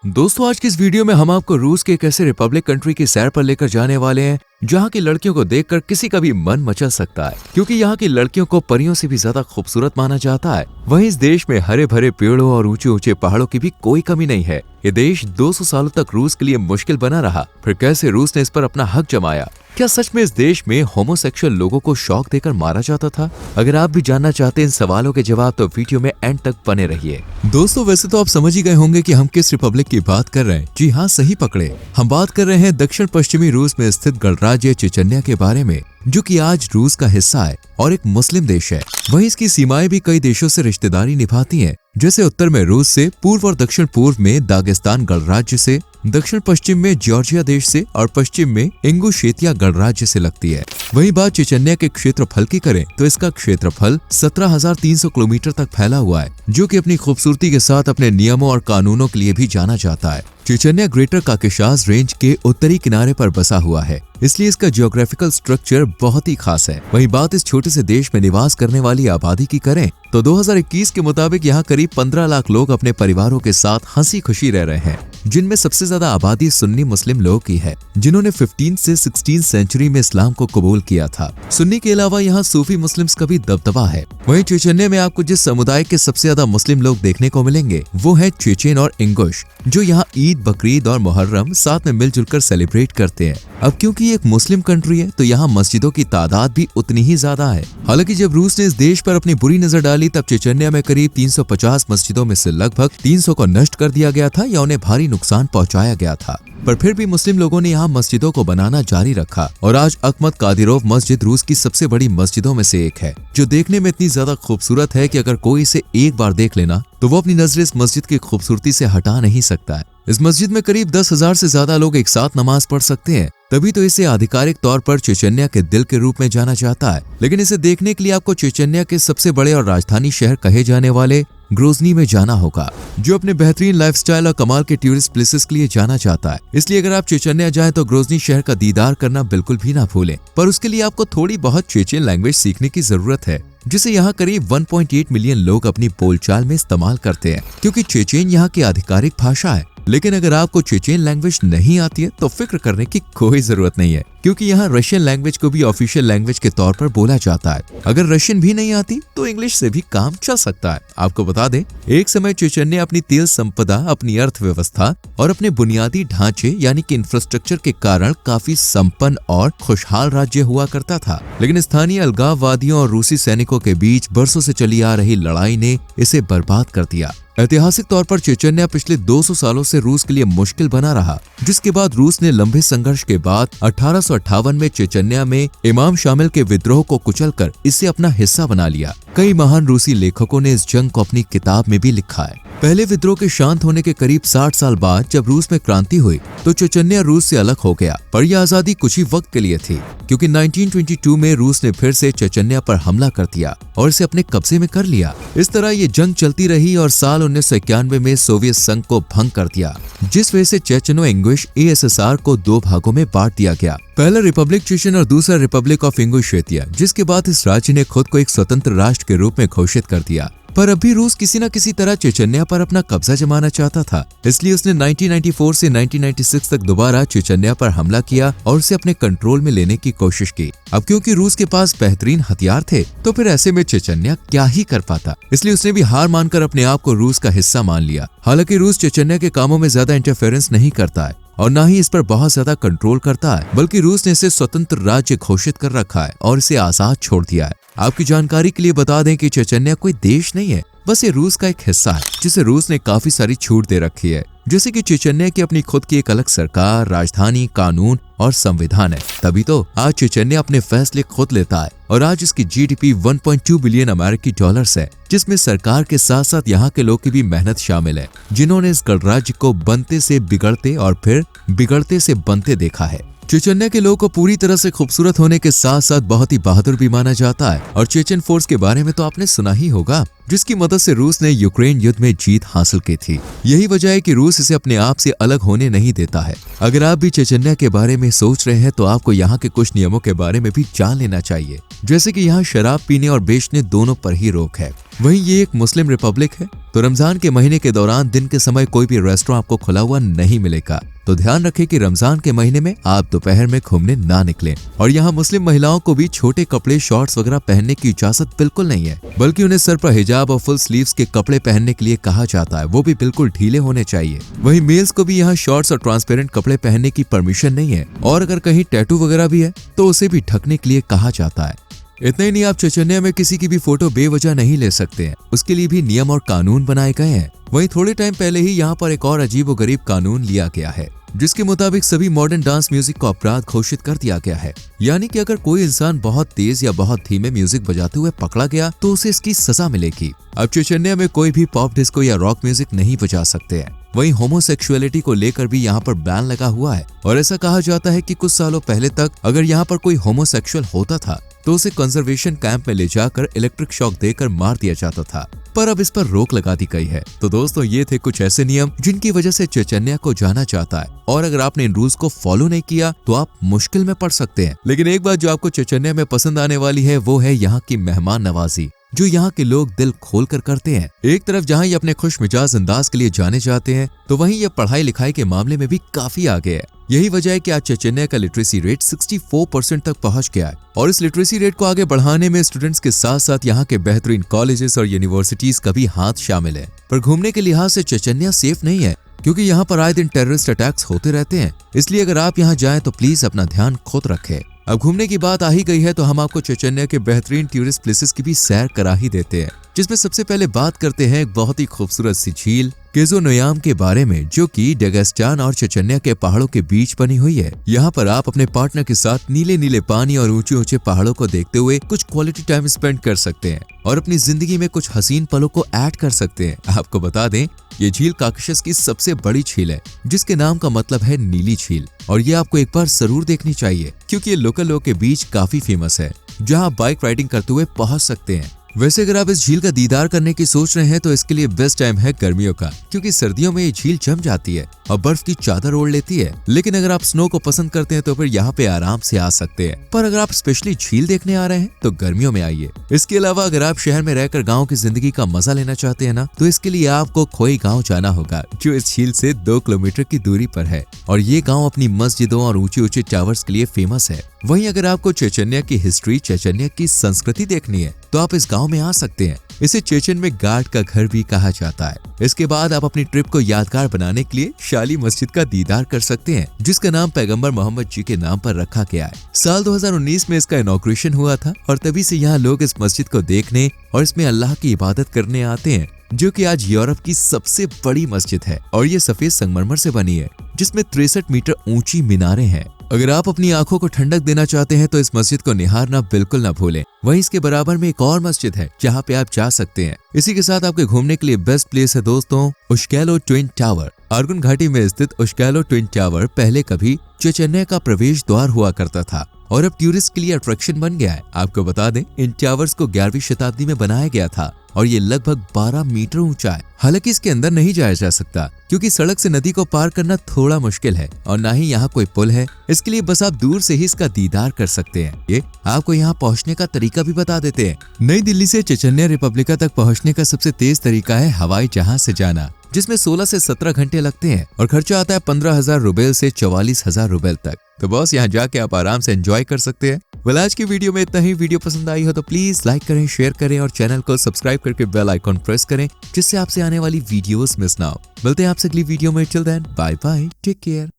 दोस्तों आज की इस वीडियो में हम आपको रूस के एक ऐसे रिपब्लिक कंट्री की सैर पर लेकर जाने वाले हैं जहाँ की लड़कियों को देखकर किसी का भी मन मचल सकता है, क्योंकि यहाँ की लड़कियों को परियों से भी ज्यादा खूबसूरत माना जाता है। वहीं इस देश में हरे भरे पेड़ों और ऊंचे ऊंचे पहाड़ों की भी कोई कमी नहीं है। ये देश 200 सालों तक रूस के लिए मुश्किल बना रहा, फिर कैसे रूस ने इस पर अपना हक जमाया। क्या सच में इस देश में होमोसेक्सुअल लोगों को शौक देकर मारा जाता था? अगर आप भी जानना चाहते हैं इन सवालों के जवाब तो वीडियो में एंड तक बने रहिए। दोस्तों वैसे तो आप समझ ही गए होंगे कि हम किस रिपब्लिक की बात कर रहे हैं। जी हाँ, सही पकड़े, हम बात कर रहे हैं दक्षिण पश्चिमी रूस में स्थित गणराज्य चेचन्या के बारे में, जो कि आज रूस का हिस्सा है और एक मुस्लिम देश है। वहीं इसकी सीमाएं भी कई देशों से रिश्तेदारी निभाती हैं, जैसे उत्तर में रूस से, पूर्व और दक्षिण पूर्व में दागिस्तान गणराज्य से, दक्षिण पश्चिम में जॉर्जिया देश से और पश्चिम में इंगुशेतिया गणराज्य से लगती है। वहीं बात चेचन्या के क्षेत्रफल की करें तो इसका क्षेत्रफल 17,300 किलोमीटर तक फैला हुआ है, जो कि अपनी खूबसूरती के साथ अपने नियमों और कानूनों के लिए भी जाना जाता है। चेचन्या ग्रेटर काकेशास रेंज के उत्तरी किनारे पर बसा हुआ है, इसलिए इसका जियोग्राफिकल स्ट्रक्चर बहुत ही खास है। वहीं बात इस छोटे से देश में निवास करने वाली आबादी की करें तो 2021 के मुताबिक यहाँ करीब 15 लाख लोग अपने परिवारों के साथ हंसी खुशी रह रहे हैं, जिनमें सबसे ज्यादा आबादी सुन्नी मुस्लिम लोगों की है, जिन्होंने 15 से 16 सेंचुरी में इस्लाम को कबूल किया था। सुन्नी के अलावा यहाँ सूफी मुस्लिम्स का भी दबदबा है। वहीं चेचन्या में आपको जिस समुदाय के सबसे ज्यादा मुस्लिम लोग देखने को मिलेंगे वो है चेचेन और इंगुश, जो यहाँ ईद, बकरीद और मुहर्रम साथ में मिलजुल कर सेलिब्रेट करते हैं। अब क्योंकि एक मुस्लिम कंट्री है तो यहाँ मस्जिदों की तादाद भी उतनी ही ज्यादा है। हालांकि जब रूस ने इस देश पर अपनी बुरी नजर डाली तब चेचन्या में करीब 350 मस्जिदों में से लगभग 300 को नष्ट कर दिया गया था या उन्हें भारी नुकसान पहुंचाया गया था। पर फिर भी मुस्लिम लोगों ने यहाँ मस्जिदों को बनाना जारी रखा और आज अकमत कादिरोव मस्जिद रूस की सबसे बड़ी मस्जिदों में से एक है, जो देखने में इतनी ज्यादा खूबसूरत है कि अगर कोई इसे एक बार देख लेना तो वो अपनी नजरें इस मस्जिद की खूबसूरती से हटा नहीं सकता है। इस मस्जिद में करीब 10,000 से ज्यादा लोग एक साथ नमाज पढ़ सकते हैं, तभी तो इसे आधिकारिक तौर पर चेचन्या के दिल के रूप में जाना जाता है। लेकिन इसे देखने के लिए आपको चेचन्या के सबसे बड़े और राजधानी शहर कहे जाने वाले ग्रोजनी में जाना होगा, जो अपने बेहतरीन लाइफस्टाइल और कमाल के टूरिस्ट प्लेसेस के लिए जाना जाता है। इसलिए अगर आप चेचन्या जाएं तो ग्रोजनी शहर का दीदार करना बिल्कुल भी ना भूलें। पर उसके लिए आपको थोड़ी बहुत चेचेन लैंग्वेज सीखने की जरूरत है, जिसे यहाँ करीब 1.8 मिलियन लोग अपनी बोलचाल में इस्तेमाल करते हैं, क्योंकि चेचेन यहाँ की आधिकारिक भाषा है। लेकिन अगर आपको चेचेन लैंग्वेज नहीं आती है तो फिक्र करने की कोई जरूरत नहीं है, क्योंकि यहाँ रशियन लैंग्वेज को भी ऑफिशियल लैंग्वेज के तौर पर बोला जाता है। अगर रशियन भी नहीं आती तो इंग्लिश से भी काम चल सकता है। आपको बता दें, एक समय चेचन्या अपनी तेल संपदा, अपनी अर्थव्यवस्था और अपने बुनियादी ढांचे यानी कि इंफ्रास्ट्रक्चर के कारण काफी संपन्न और खुशहाल राज्य हुआ करता था। लेकिन स्थानीय अलगाववादियों और रूसी सैनिकों के बीच बरसों से चली आ रही लड़ाई ने इसे बर्बाद कर दिया। ऐतिहासिक तौर पर चेचन्या पिछले 200 सालों से रूस के लिए मुश्किल बना रहा, जिसके बाद रूस ने लंबे संघर्ष के बाद 1858 में चेचन्या में इमाम शामिल के विद्रोह को कुचलकर इसे अपना हिस्सा बना लिया। कई महान रूसी लेखकों ने इस जंग को अपनी किताब में भी लिखा है। पहले विद्रोह के शांत होने के करीब 60 साल बाद जब रूस में क्रांति हुई तो चेचन्या रूस से अलग हो गया, पर यह आजादी कुछ ही वक्त के लिए थी, क्योंकि 1922 में रूस ने फिर से चेचन्या पर हमला कर दिया और इसे अपने कब्जे में कर लिया। इस तरह ये जंग चलती रही और साल 1991 में सोवियत संघ को भंग कर दिया, जिस वजह से चेचनो इंगुश ASSR को 2 भागों में बांट दिया गया। पहला रिपब्लिक चेचन और दूसरा रिपब्लिक ऑफ इंगुशेतिया, जिसके बाद इस राज्य ने खुद को एक स्वतंत्र राष्ट्र के रूप में घोषित कर दिया। पर अब भी रूस किसी न किसी तरह चेचन्या पर अपना कब्जा जमाना चाहता था, इसलिए उसने 1994 से 1996 तक दोबारा चेचन्या पर हमला किया और उसे अपने कंट्रोल में लेने की कोशिश की। अब क्योंकि रूस के पास बेहतरीन हथियार थे तो फिर ऐसे में चेचन्या क्या ही कर पाता, इसलिए उसने भी हार मानकर अपने आप को रूस का हिस्सा मान लिया। हालांकि रूस चेचन्या के कामों में ज्यादा इंटरफेरेंस नहीं करता है और न ही इस पर बहुत ज्यादा कंट्रोल करता है, बल्कि रूस ने इसे स्वतंत्र राज्य घोषित कर रखा है और इसे आजाद छोड़ दिया है। आपकी जानकारी के लिए बता दें कि चेचन्या कोई देश नहीं है, बस ये रूस का एक हिस्सा है, जिसे रूस ने काफी सारी छूट दे रखी है, जैसे कि चेचन्या की अपनी खुद की एक अलग सरकार, राजधानी, कानून और संविधान है। तभी तो आज चेचन्या अपने फैसले खुद लेता है और आज इसकी GDP 1.2 बिलियन अमेरिकी डॉलर्स है, जिसमें सरकार के साथ साथ यहाँ के लोग की भी मेहनत शामिल है, जिन्होंने इस गणराज्य को बनते से बिगड़ते और फिर बिगड़ते से बनते देखा है। चेचन्या के लोगों को पूरी तरह से खूबसूरत होने के साथ साथ बहुत ही बहादुर भी माना जाता है और चेचन फोर्स के बारे में तो आपने सुना ही होगा। जिसकी मदद से रूस ने यूक्रेन युद्ध में जीत हासिल की थी। यही वजह है कि रूस इसे अपने आप से अलग होने नहीं देता है। अगर आप भी चेचन्या के बारे में सोच रहे हैं तो आपको यहाँ के कुछ नियमों के बारे में भी जान लेना चाहिए, जैसे कि यहाँ शराब पीने और बेचने दोनों पर ही रोक है। वहीं ये एक मुस्लिम रिपब्लिक है, तो रमजान के महीने के दौरान दिन के समय कोई भी रेस्टोरेंट आपको खुला हुआ नहीं मिलेगा। तो ध्यान रखें कि रमजान के महीने में आप दोपहर में घूमने ना निकलें। और यहाँ मुस्लिम महिलाओं को भी छोटे कपड़े, शॉर्ट्स वगैरह पहनने की इजाजत बिल्कुल नहीं है, बल्कि उन्हें सर पर हिजाब और फुल स्लीव्स के कपड़े पहनने के लिए कहा जाता है, वो भी बिल्कुल ढीले होने चाहिए। वहीं मेल्स को भी यहाँ शॉर्ट्स और ट्रांसपेरेंट कपड़े पहनने की परमिशन नहीं है, और अगर कहीं टैटू वगैरह भी है तो उसे भी ढकने के लिए कहा जाता है। इतना ही नहीं, आप चेचन्या में किसी की भी फोटो बेवजह नहीं ले सकते हैं, उसके लिए भी नियम और कानून बनाए गए हैं। वहीं थोड़े टाइम पहले ही यहाँ पर एक और अजीब व गरीब कानून लिया गया है, जिसके मुताबिक सभी मॉडर्न डांस म्यूजिक को अपराध घोषित कर दिया गया है। यानी कि अगर कोई इंसान बहुत तेज या बहुत धीमे म्यूजिक बजाते हुए पकड़ा गया तो उसे इसकी सजा मिलेगी। अब चेचन्या में कोई भी पॉप, डिस्को या रॉक म्यूजिक नहीं बजा सकते हैं। वहीं होमोसेक्सुअलिटी को लेकर भी यहाँ पर बैन लगा हुआ है, और ऐसा कहा जाता है कि कुछ सालों पहले तक अगर यहाँ पर कोई होमोसेक्सुअल होता था तो उसे कंजर्वेशन कैंप में ले जाकर इलेक्ट्रिक शॉक देकर मार दिया जाता था, पर अब इस पर रोक लगा दी गई है। तो दोस्तों, ये थे कुछ ऐसे नियम जिनकी वजह से चेचन्या को जाना चाहता है, और अगर आपने इन रूल्स को फॉलो नहीं किया तो आप मुश्किल में पड़ सकते हैं। लेकिन एक बात जो आपको चेचन्या में पसंद आने वाली है वो है यहाँ की मेहमान नवाजी, जो यहाँ के लोग दिल खोल कर करते हैं। एक तरफ जहाँ ये अपने खुश मिजाज अंदाज के लिए जाने जाते हैं, तो वहीं ये पढ़ाई लिखाई के मामले में भी काफी आगे है। यही वजह है कि आज चेचन्या का लिटरेसी रेट 64% तक पहुंच गया है, और इस लिटरेसी रेट को आगे बढ़ाने में स्टूडेंट्स के साथ साथ यहाँ के बेहतरीन कॉलेजेस और यूनिवर्सिटीज का भी हाथ शामिल है। पर घूमने के लिहाज से चेचन्या सेफ नहीं है, क्योंकि यहाँ पर आए दिन टेररिस्ट अटैक्स होते रहते हैं। इसलिए अगर आप यहाँ जाएं तो प्लीज अपना ध्यान खुद रखें। अब घूमने की बात आ ही गई है तो हम आपको चेचन्या के बेहतरीन टूरिस्ट प्लेसेस की भी सैर करा ही देते हैं, जिसमें सबसे पहले बात करते हैं एक बहुत ही खूबसूरत सी झील केज़ोनोयाम के बारे में, जो कि डेगेस्टान और चेचन्या के पहाड़ों के बीच बनी हुई है। यहाँ पर आप अपने पार्टनर के साथ नीले नीले पानी और ऊंचे ऊंचे पहाड़ों को देखते हुए कुछ क्वालिटी टाइम स्पेंड कर सकते हैं, और अपनी जिंदगी में कुछ हसीन पलों को ऐड कर सकते हैं। आपको बता दें, ये झील काकशस की सबसे बड़ी झील है, जिसके नाम का मतलब है नीली झील, और ये आपको एक बार जरूर देखनी चाहिए, क्योंकि ये लोकल लोगों के बीच काफी फेमस है, जहाँ आप बाइक राइडिंग करते हुए पहुंच सकते हैं। वैसे अगर आप इस झील का दीदार करने की सोच रहे हैं तो इसके लिए बेस्ट टाइम है गर्मियों का, क्योंकि सर्दियों में ये झील जम जाती है और बर्फ की चादर ओढ़ लेती है। लेकिन अगर आप स्नो को पसंद करते हैं तो फिर यहाँ पे आराम से आ सकते हैं। पर अगर आप स्पेशली झील देखने आ रहे हैं तो गर्मियों में आइए। इसके अलावा अगर आप शहर में रहकर गाँव की जिंदगी का मजा लेना चाहते हैं ना, तो इसके लिए आपको खोई गाँव जाना होगा, जो इस झील से 2 किलोमीटर की दूरी पर है। और ये गाँव अपनी मस्जिदों और ऊंचे ऊंचे टावर्स के लिए फेमस है। वहीं अगर आपको चेचन्या की हिस्ट्री, चेचन्या की संस्कृति देखनी है तो आप इस गांव में आ सकते हैं। इसे चेचन में गार्ड का घर भी कहा जाता है। इसके बाद आप अपनी ट्रिप को यादगार बनाने के लिए शाली मस्जिद का दीदार कर सकते हैं, जिसका नाम पैगंबर मोहम्मद जी के नाम पर रखा गया है। साल 2019 में इसका इनॉग्रेशन हुआ था, और तभी से यहाँ लोग इस मस्जिद को देखने और इसमें अल्लाह की इबादत करने आते हैं, जो कि आज यूरोप की सबसे बड़ी मस्जिद है। और ये सफेद संगमरमर से बनी है, जिसमें 63 मीटर ऊंची मीनारें हैं। अगर आप अपनी आंखों को ठंडक देना चाहते हैं तो इस मस्जिद को निहारना बिल्कुल ना भूलें। वहीं इसके बराबर में एक और मस्जिद है जहां पे आप जा सकते हैं। इसी के साथ आपके घूमने के लिए बेस्ट प्लेस है दोस्तों उश्केलो ट्विन टावर। आर्गुन घाटी में स्थित उश्केलो ट्विन टावर पहले कभी चेचन्या का प्रवेश द्वार हुआ करता था, और अब टूरिस्ट के लिए अट्रैक्शन बन गया है। आपको बता दें, इन टावर्स को 11वीं शताब्दी में बनाया गया था, और ये लगभग 12 मीटर ऊंचा है। हालांकि इसके अंदर नहीं जाया जा सकता, क्योंकि सड़क से नदी को पार करना थोड़ा मुश्किल है, और ना ही यहाँ कोई पुल है। इसके लिए बस आप दूर से ही इसका दीदार कर सकते हैं। ये आपको यहाँ पहुँचने का तरीका भी बता देते हैं। नई दिल्ली से चेचन्या रिपब्लिका तक पहुँचने का सबसे तेज तरीका है हवाई जहाज से जाना, जिसमें 16 से 17 घंटे लगते हैं, और खर्चा आता है 15,000 रुपए से 44,000 रुपए तक। तो बस यहाँ जाके आप आराम से एंजॉय कर सकते हैं। वेल, आज की वीडियो में इतना ही। वीडियो पसंद आई हो तो प्लीज लाइक करें, शेयर करें, और चैनल को सब्सक्राइब करके बेल आइकॉन प्रेस करें, जिससे आपसे आने वाली वीडियोस मिस ना हो। मिलते हैं आपसे अगली वीडियो में। Till then, bye bye, take care.